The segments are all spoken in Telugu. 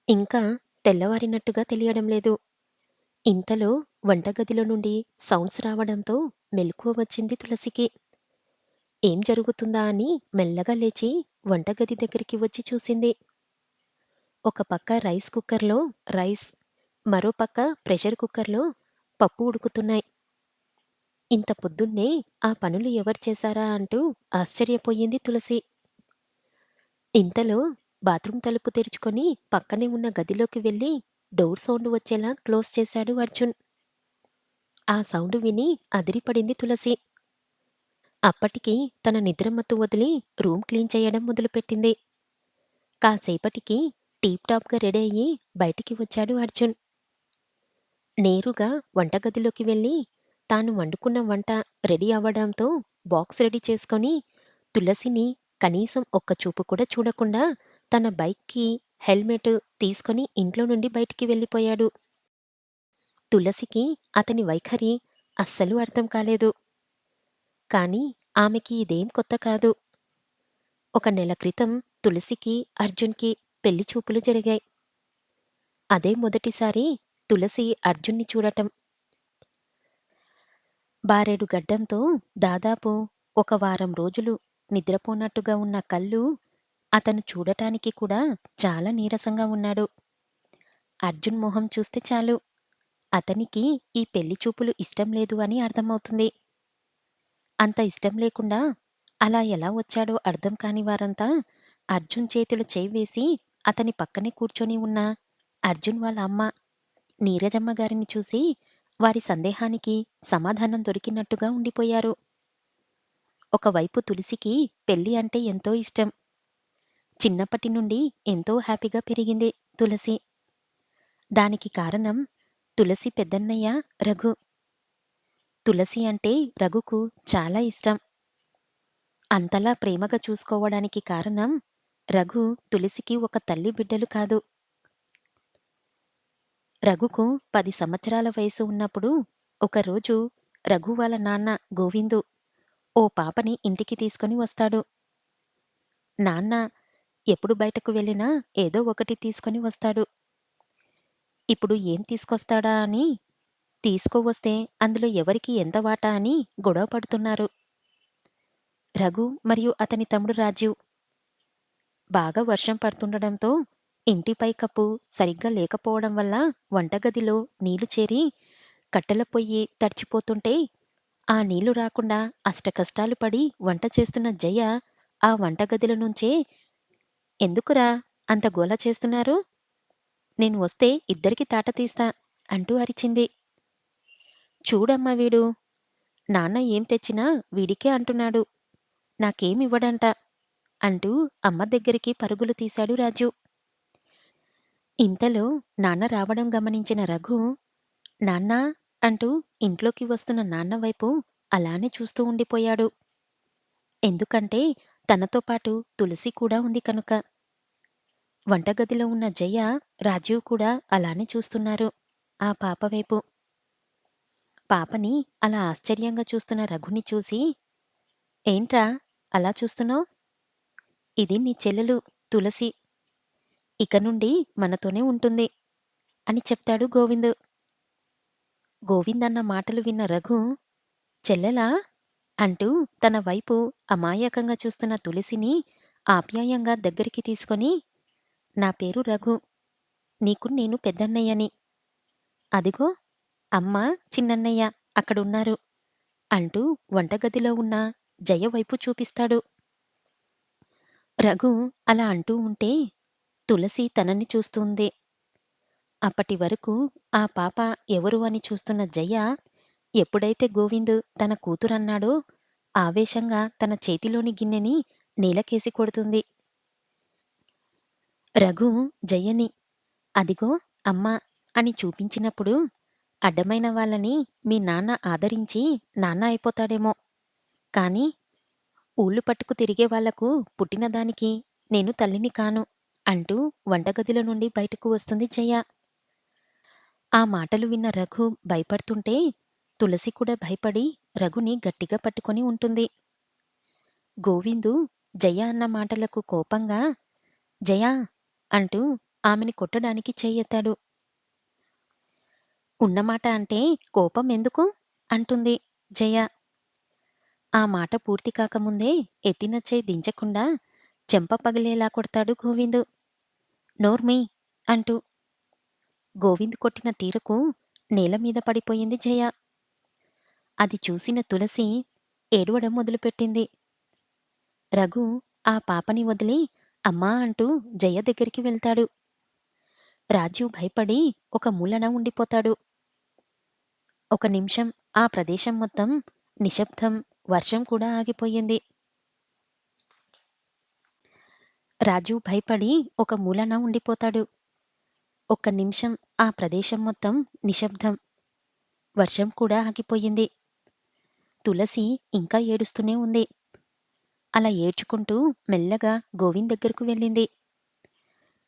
ఇంకా తెల్లవారినట్టుగా తెలియడం లేదు. ఇంతలో వంటగదిలో నుండి సౌండ్స్ రావడంతో మెలకువ వచ్చింది తులసికి. ఏం జరుగుతుందా అని మెల్లగా లేచి వంటగది దగ్గరికి వచ్చి చూసింది. ఒక పక్క రైస్ కుక్కర్‌లో రైస్, మరో పక్క ప్రెషర్ కుక్కర్‌లో పప్పు ఉడుకుతున్నాయి. ఇంత పొద్దున్నే ఆ పనులు ఎవరు చేశారా అంటూ ఆశ్చర్యపోయింది తులసి. ఇంతలో బాత్రూమ్ తలుపు తెరుచుకొని పక్కనే ఉన్న గదిలోకి వెళ్లి డోర్ సౌండ్ వచ్చేలా క్లోజ్ చేశాడు అర్జున్. ఆ సౌండ్ విని అదిరిపడింది తులసి. అప్పటికి తన నిద్రమత్తు వదిలి రూమ్ క్లీన్ చేయడం మొదలుపెట్టింది. కాసేపటికి టీప్ టాప్‌గా రెడీ అయ్యి బయటికి వచ్చాడు అర్జున్. నేరుగా వంటగదిలోకి వెళ్లి తాను వండుకున్న వంట రెడీ అవ్వడంతో బాక్స్ రెడీ చేసుకొని తులసిని కనీసం ఒక్క చూపు కూడా చూడకుండా తన బైక్‌కి హెల్మెట్ తీసుకొని ఇంట్లో నుండి బయటికి వెళ్ళిపోయాడు. తులసికి అతని వైఖరి అస్సలు అర్థం కాలేదు. కానీ ఆమెకి ఇదేం కొత్త కాదు. ఒక నెల క్రితం తులసికి, అర్జున్‌కి పెళ్లి చూపులు జరిగాయి. అదే మొదటిసారి తులసి అర్జున్‌ని చూడటం. బారెడు గడ్డంతో దాదాపు ఒక వారం రోజులు నిద్రపోనట్టుగా ఉన్న కళ్ళు అతను చూడటానికి కూడా చాలా నీరసంగా ఉన్నాడు. అర్జున్ మొహం చూస్తే చాలు అతనికి ఈ పెళ్లి చూపులు ఇష్టం లేదు అని అర్థమవుతుంది. అంత ఇష్టం లేకుండా అలా ఎలా వచ్చాడో అర్థం కాని వారంతా అర్జున్ చేతిలో చేయి వేసి అతని పక్కనే కూర్చొని ఉన్న అర్జున్ వాళ్ళ అమ్మ నీరజమ్మ గారిని చూసి వారి సందేహానికి సమాధానం దొరికినట్టుగా ఉండిపోయారు. ఒకవైపు తులసికి పెళ్లి అంటే ఎంతో ఇష్టం. చిన్నప్పటి నుండి ఎంతో హ్యాపీగా పెరిగింది తులసి. దానికి కారణం తులసి పెద్దన్నయ్య రఘు. తులసి అంటే రఘుకు చాలా ఇష్టం. అంతలా ప్రేమగా చూసుకోవడానికి కారణం రఘు తులసికి ఒక తల్లి బిడ్డలు కాదు. రఘుకు 10 సంవత్సరాల వయసు ఉన్నప్పుడు ఒకరోజు రఘు వాళ్ళ నాన్న గోవిందు ఓ పాపని ఇంటికి తీసుకొని వస్తాడు. నాన్న ఎప్పుడు బయటకు వెళ్ళినా ఏదో ఒకటి తీసుకొని వస్తాడు. ఇప్పుడు ఏం తీసుకొస్తాడా అని తీసుకువస్తే అందులో ఎవరికి ఎంత వాటా అని గొడవ పడుతున్నారు రఘు మరియు అతని తమ్ముడు రాజీవ్. బాగా వర్షం పడుతుండడంతో ఇంటి పైకప్పు సరిగ్గా లేకపోవడం వల్ల వంటగదిలో నీళ్లు చేరి కట్టెల పొయ్యి తడిచిపోతుంటే ఆ నీళ్లు రాకుండా అష్టకష్టాలు పడి వంట చేస్తున్న జయ ఆ వంటగదిలో నుంచే ఎందుకురా అంత గోల చేస్తున్నారు? నేను వస్తే ఇద్దరికి తాట తీస్తా అంటూ అరిచింది. చూడమ్మా వీడు, నాన్న ఏం తెచ్చినా వీడికే అంటున్నాడు. నాకేమివ్వడంట అంటూ అమ్మ దగ్గరికి పరుగులు తీశాడు రాజు. ఇంతలో నాన్న రావడం గమనించిన రఘు, నాన్నా అంటూ ఇంట్లోకి వస్తున్న నాన్న వైపు అలానే చూస్తూ ఉండిపోయాడు. ఎందుకంటే తనతో పాటు తులసి కూడా ఉంది కనుక. వంటగదిలో ఉన్న జయ, రాజీవ్ కూడా అలానే చూస్తున్నారు ఆ పాప వైపు. పాపని అలా ఆశ్చర్యంగా చూస్తున్న రఘుని చూసి, ఏంట్రా అలా చూస్తున్నావ్? ఇది నీ చెల్లెలు తులసి. ఇక నుండి మనతోనే ఉంటుంది అని చెప్తాడు గోవింద్. గోవిందన్న మాటలు విన్న రఘు, చెల్లెలా? అంటూ తన వైపు అమాయకంగా చూస్తున్న తులసిని ఆప్యాయంగా దగ్గరికి తీసుకొని, నా పేరు రఘు. నీకు నేను పెద్దన్నయ్యని. అదిగో అమ్మ, చిన్నన్నయ్య అక్కడున్నారు అంటూ వంటగదిలో ఉన్న జయ వైపు చూపిస్తాడు. రఘు అలా అంటూ ఉంటే తులసి తనని చూస్తుంది. అప్పటి వరకు ఆ పాప ఎవరు అని చూస్తున్న జయ ఎప్పుడైతే గోవింద్ తన కూతురన్నాడో ఆవేశంగా తన చేతిలోని గిన్నెని నేలకేసి కొడుతుంది. రఘు జయని అదిగో అమ్మా అని చూపించినప్పుడు అడ్డమైన వాళ్ళని మీ నాన్న ఆదరించి నాన్న అయిపోతాడేమో, కాని ఊళ్ళు పట్టుకు తిరిగే వాళ్లకు పుట్టిన దానికి నేను తల్లిని కాను అంటూ వంటగదిలో నుండి బయటకు వస్తుంది జయ. ఆ మాటలు విన్న రఘు భయపడుతుంటే తులసి కూడా భయపడి రఘుని గట్టిగా పట్టుకొని ఉంటుంది. గోవిందు జయ అన్న మాటలకు కోపంగా, జయా అంటూ ఆమెని కొట్టడానికి చెయ్యెత్తాడు. ఉన్నమాట అంటే కోపం ఎందుకు? అంటుంది జయ. ఆ మాట పూర్తి కాకముందే ఎత్తిన చెయ్యి దించకుండా చెంప పగిలేలా కొడతాడు గోవిందు. నోర్మీ అంటూ. గోవింద్ కొట్టిన తీరుకు నేలమీద పడిపోయింది జయ. అది చూసిన తులసి ఏడవడం మొదలుపెట్టింది. రఘు ఆ పాపని వదిలి అమ్మా అంటూ జయ దగ్గరికి వెళ్తాడు. రాజీవ్ భయపడి ఒక మూలన ఉండిపోతాడు. ఒక నిమిషం ఆ ప్రదేశం మొత్తం నిశ్శబ్దం. వర్షం కూడా ఆగిపోయింది. రాజీవ్ భయపడి ఒక మూలన ఉండిపోతాడు. ఒక్క నిమిషం ఆ ప్రదేశం మొత్తం నిశ్శబ్దం. వర్షం కూడా ఆగిపోయింది. తులసి ఇంకా ఏడుస్తూనే ఉంది. అలా ఏడ్చుకుంటూ మెల్లగా గోవింద్ దగ్గరకు వెళ్ళింది.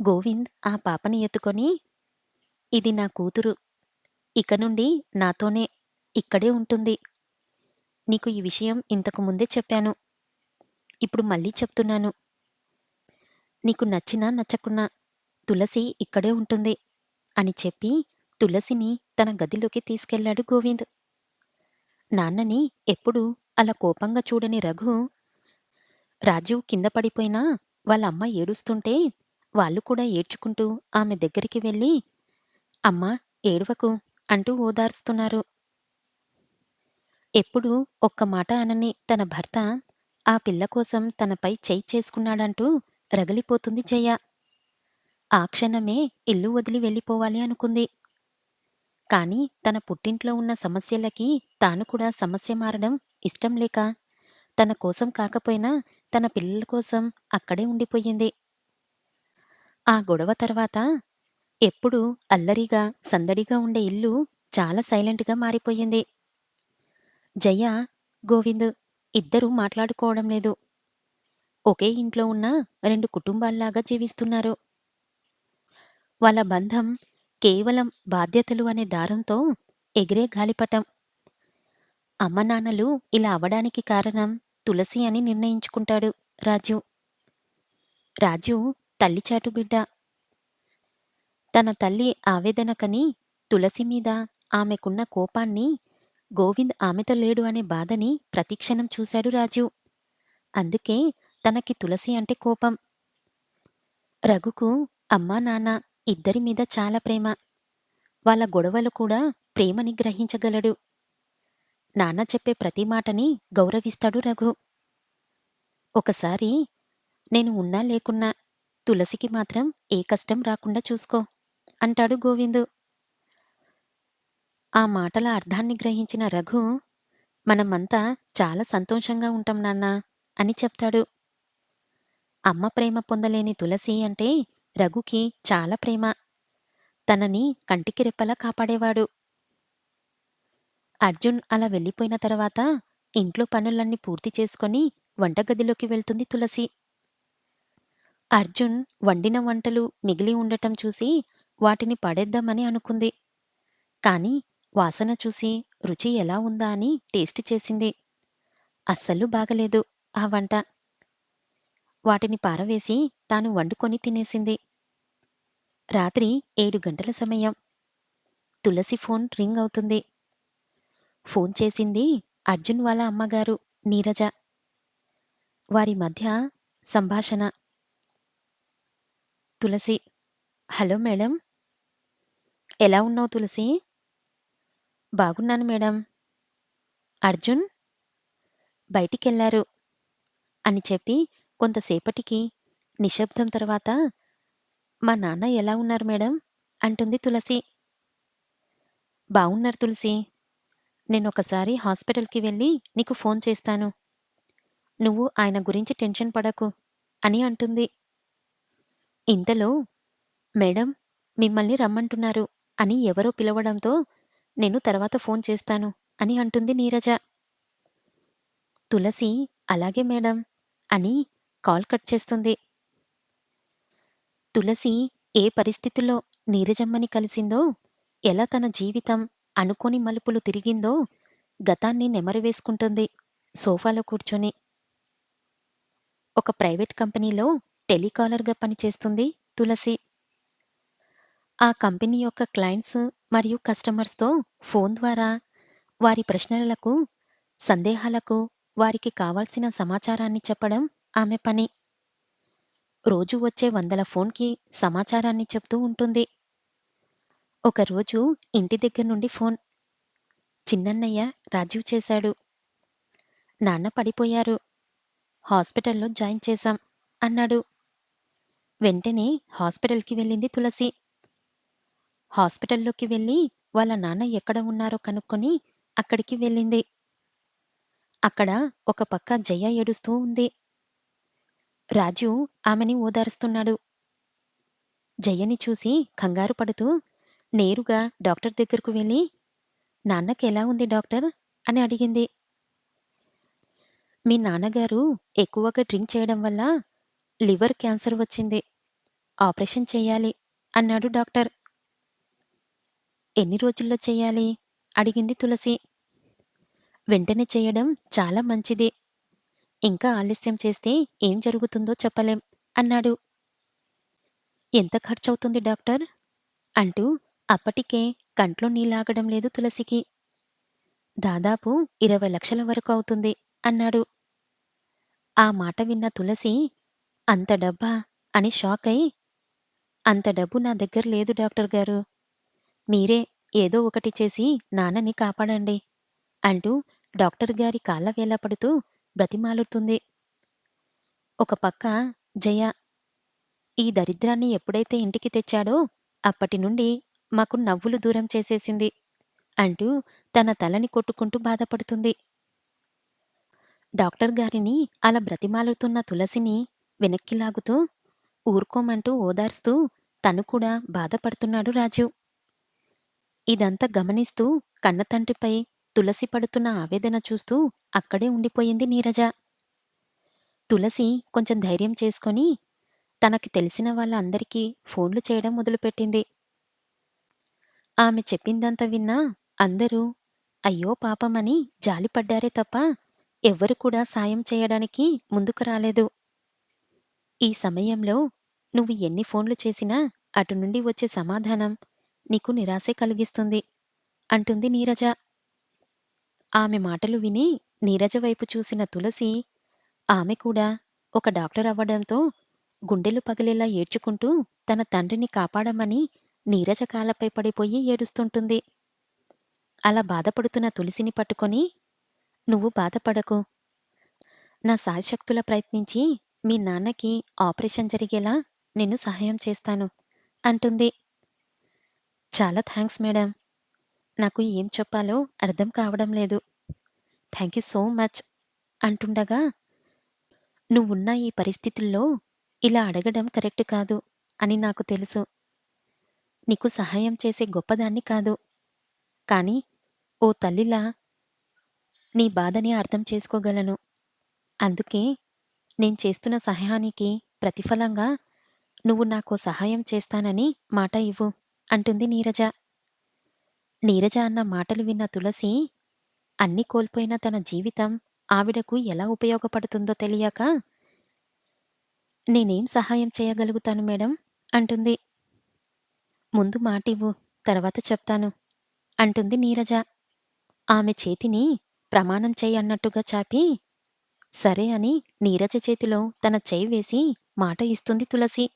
గోవింద్ ఆ పాపని ఎత్తుకొని, ఇది నా కూతురు. ఇక నుండి నాతోనే ఇక్కడే ఉంటుంది. నీకు ఈ విషయం ఇంతకు ముందే చెప్పాను. ఇప్పుడు మళ్ళీ చెప్తున్నాను. నీకు నచ్చినా నచ్చకున్నా తులసి ఇక్కడే ఉంటుంది అని చెప్పి తులసిని తన గదిలోకి తీసుకెళ్లాడు గోవింద్. నాన్నని ఎప్పుడూ అలా కోపంగా చూడని రఘు, రాజీవ్ కింద పడిపోయినా వాళ్ళమ్మ ఏడుస్తుంటే వాళ్ళు కూడా ఏడ్చుకుంటూ ఆమె దగ్గరికి వెళ్ళి, అమ్మా ఏడవకు అంటూ ఓదార్స్తున్నారు. ఎప్పుడూ ఒక్క మాట అనని తన భర్త ఆ పిల్ల కోసం తనపై చెయ్యి చేసుకున్నాడంటూ రగిలిపోతుంది జయ. ఆ క్షణమే ఇల్లు వదిలి వెళ్ళిపోవాలి అనుకుంది. కాని తన పుట్టింట్లో ఉన్న సమస్యలకి తాను కూడా సమస్య మారడం ఇష్టం లేక, తన కోసం కాకపోయినా తన పిల్లల కోసం అక్కడే ఉండిపోయింది. ఆ గొడవ తర్వాత ఎప్పుడూ అల్లరిగా, సందడిగా ఉండే ఇల్లు చాలా సైలెంట్‌గా మారిపోయింది. జయ, గోవింద్ ఇద్దరూ మాట్లాడుకోవడం లేదు. ఒకే ఇంట్లో ఉన్న 2 కుటుంబాల్లాగా జీవిస్తున్నారు. వాళ్ళ బంధం కేవలం బాధ్యతలు అనే దారంతో ఎగిరే గాలిపటం. అమ్మనాన్నలు ఇలా అవ్వడానికి కారణం తులసి అని నిర్ణయించుకుంటాడు రాజు. రాజు తల్లి చాటు బిడ్డ. తన తల్లి ఆవేదనకని తులసి మీద ఆమెకున్న కోపాన్ని, గోవింద్ ఆమెతో లేడు అనే బాధని ప్రతిక్షణం చూశాడు రాజు. అందుకే తనకి తులసి అంటే కోపం. రఘుకు అమ్మా నాన్న ఇద్దరి మీద చాలా ప్రేమ. వాళ్ళ గొడవలు కూడా ప్రేమని గ్రహించగలడు. నాన్న చెప్పే ప్రతి మాటని గౌరవిస్తాడు రఘు. ఒకసారి నేను ఉన్నా లేకున్నా తులసికి మాత్రం ఏ కష్టం రాకుండా చూసుకో అంటాడు గోవిందు. ఆ మాటల అర్థాన్ని గ్రహించిన రఘు, మనమంతా చాలా సంతోషంగా ఉంటాం నాన్నా అని చెప్తాడు. అమ్మ ప్రేమ పొందలేని తులసి అంటే రఘుకి చాలా ప్రేమ. తనని కంటికి రెప్పలా కాపాడేవాడు. అర్జున్ అలా వెళ్ళిపోయిన తర్వాత ఇంట్లో పనులన్నీ పూర్తి చేసుకొని వంటగదిలోకి వెళ్తుంది తులసి. అర్జున్ వండిన వంటలు మిగిలి ఉండటం చూసి వాటిని పడేద్దామని అనుకుంది. కాని వాసన చూసి రుచి ఎలా ఉందా అని టేస్ట్ చేసింది. అస్సలు బాగలేదు ఆ వంట. వాటిని పారవేసి తాను వండుకొని తినేసింది. రాత్రి 7 గంటల సమయం. తులసి ఫోన్ రింగ్ అవుతుంది. ఫోన్ చేసింది అర్జున్ వాళ్ళ అమ్మగారు నీరజ. వారి మధ్య సంభాషణ. తులసి: హలో మేడం. ఎలా ఉన్నావు తులసి? బాగున్నాను మేడం. అర్జున్ బయటికెళ్లారు అని చెప్పి కొంతసేపటికి నిశ్శబ్దం తర్వాత, మా నాన్న ఎలా ఉన్నారు మేడం అంటుంది తులసి. బావున్నారు తులసి. నేనొకసారి హాస్పిటల్‌కి వెళ్ళి నీకు ఫోన్ చేస్తాను. నువ్వు ఆయన గురించి టెన్షన్ పడకు అని అంటుంది. ఇంతలో మేడం మిమ్మల్ని రమ్మంటున్నారు అని ఎవరో పిలవడంతో నేను తర్వాత ఫోన్ చేస్తాను అని అంటుంది నీరజ. తులసి అలాగే మేడం అని కాల్ కట్ చేస్తుంది. తులసి ఏ పరిస్థితుల్లో నీరజమ్మని కలిసిందో, ఎలా తన జీవితం అనుకోని మలుపులు తిరిగిందో గతాన్ని నెమరువేసుకుంటుంది సోఫాలో కూర్చొని. ఒక ప్రైవేట్ కంపెనీలో టెలికాలర్‌గా పనిచేస్తుంది తులసి. ఆ కంపెనీ యొక్క క్లయింట్స్ మరియు కస్టమర్స్‌తో ఫోన్ ద్వారా వారి ప్రశ్నలకు, సందేహాలకు వారికి కావాల్సిన సమాచారాన్ని చెప్పడం ఆమె పని. రోజు వచ్చే వందల ఫోన్‌కి సమాచారాన్ని చెప్తూ ఉంటుంది. ఒకరోజు ఇంటి దగ్గర నుండి ఫోన్. చిన్నన్నయ్య రాజీవ్ చేశాడు. నాన్న పడిపోయారు. హాస్పిటల్‌లో జాయిన్ చేశాం అన్నాడు. వెంటనే హాస్పిటల్‌కి వెళ్ళింది తులసి. హాస్పిటల్లోకి వెళ్ళి వాళ్ళ నాన్న ఎక్కడ ఉన్నారో కనుక్కొని అక్కడికి వెళ్ళింది. అక్కడ ఒక పక్క జయ ఏడుస్తూ ఉంది. రాజు ఆమెని ఓదారుస్తున్నాడు. జయని చూసి కంగారు పడుతూ నేరుగా డాక్టర్ దగ్గరకు వెళ్ళి, "నాన్నకెలా ఉంది డాక్టర్?" అని అడిగింది. "మీ నాన్నగారు ఎక్కువగా డ్రింక్ చేయడం వల్ల లివర్ క్యాన్సర్ వచ్చింది. ఆపరేషన్ చెయ్యాలి" అన్నాడు డాక్టర్. "ఎన్ని రోజుల్లో చెయ్యాలి?" అడిగింది తులసి. "వెంటనే చెయ్యడం చాలా మంచిది. ఇంకా ఆలస్యం చేస్తే ఏం జరుగుతుందో చెప్పలేం" అన్నాడు. "ఎంత ఖర్చవుతుంది డాక్టర్?" అంటూ అప్పటికే కంట్లో నీళ్లాగడం లేదు తులసికి. "దాదాపు 20,00,000 వరకు అవుతుంది" అన్నాడు. ఆ మాట విన్న తులసి, "అంత డబ్బా?" అని షాకయి, "అంత డబ్బు నా దగ్గర లేదు డాక్టర్ గారు. మీరే ఏదో ఒకటి చేసి నాన్నని కాపాడండి" అంటూ డాక్టర్ గారి కాళ్ళ వేళ్ళపడుతూ బ్రతిమాలుతుంది. ఒక పక్క జయ, "ఈ దరిద్రాన్ని ఎప్పుడైతే ఇంటికి తెచ్చాడో అప్పటి నుండి మాకు నవ్వులు దూరం చేసేసింది" అంటూ తన తలని కొట్టుకుంటూ బాధపడుతుంది. డాక్టర్ గారిని అలా బ్రతిమాలుతున్న తులసిని వెనక్కి లాగుతూ, ఊరుకోమంటూ ఓదార్స్తూ తను కూడా బాధపడుతున్నాడు రాజీవ్. ఇదంతా గమనిస్తూ కన్నతండ్రిపై తులసి పడుతున్న ఆవేదన చూస్తూ అక్కడే ఉండిపోయింది నీరజ. తులసి కొంచెం ధైర్యం చేసుకొని తనకి తెలిసిన వాళ్ళ అందరికీ ఫోన్లు చేయడం మొదలుపెట్టింది. ఆమె చెప్పిందంతా విన్నా అందరూ అయ్యో పాపమని జాలిపడ్డారే తప్ప ఎవ్వరు కూడా సాయం చేయడానికి ముందుకు రాలేదు. ఈ సమయంలో నువ్వు ఎన్ని ఫోన్లు చేసినా అటు నుండి వచ్చే సమాధానం నీకు నిరాశే కలిగిస్తుంది అంటుంది నీరజ. ఆమె మాటలు విని నీరజ వైపు చూసిన తులసి, ఆమె కూడా ఒక డాక్టర్ అవ్వడంతో గుండెలు పగిలేలా ఏడ్చుకుంటూ తన తండ్రిని కాపాడమని నీరజ కాళ్ళపై పడిపోయి ఏడుస్తుంటుంది. అలా బాధపడుతున్న తులసిని పట్టుకొని, "నువ్వు బాధపడకు. నా శాయశక్తులా ప్రయత్నించి మీ నాన్నకి ఆపరేషన్ జరిగేలా నేను సహాయం చేస్తాను" అంటుంది. "చాలా థాంక్స్ మేడం. నాకు ఏం చెప్పాలో అర్థం కావడం లేదు. థాంక్ యూ సో మచ్" అంటుండగా, "నువ్వున్న ఈ పరిస్థితుల్లో ఇలా అడగడం కరెక్ట్ కాదు అని నాకు తెలుసు. నీకు సహాయం చేసే గొప్పదాన్ని కాదు. కానీ ఓ తల్లిలా నీ బాధని అర్థం చేసుకోగలను. అందుకే నేను చేస్తున్న సహాయానికి ప్రతిఫలంగా నువ్వు నాకో సహాయం చేస్తానని మాట ఇవ్వు" అంటుంది నీరజ. నీరజ అన్న మాటలు విన్న తులసి, అన్నీ కోల్పోయిన తన జీవితం ఆవిడకు ఎలా ఉపయోగపడుతుందో తెలియక, "నేనేం సహాయం చేయగలుగుతాను మేడం" అంటుంది. "ముందు మాటివ్వు, తర్వాత చెప్తాను" అంటుంది నీరజ. ఆమె చేతిని ప్రమాణం చెయ్యి అన్నట్టుగా చాపి, సరే అని నీరజ చేతిలో తన చెయ్యి వేసి మాట ఇస్తుంది తులసి.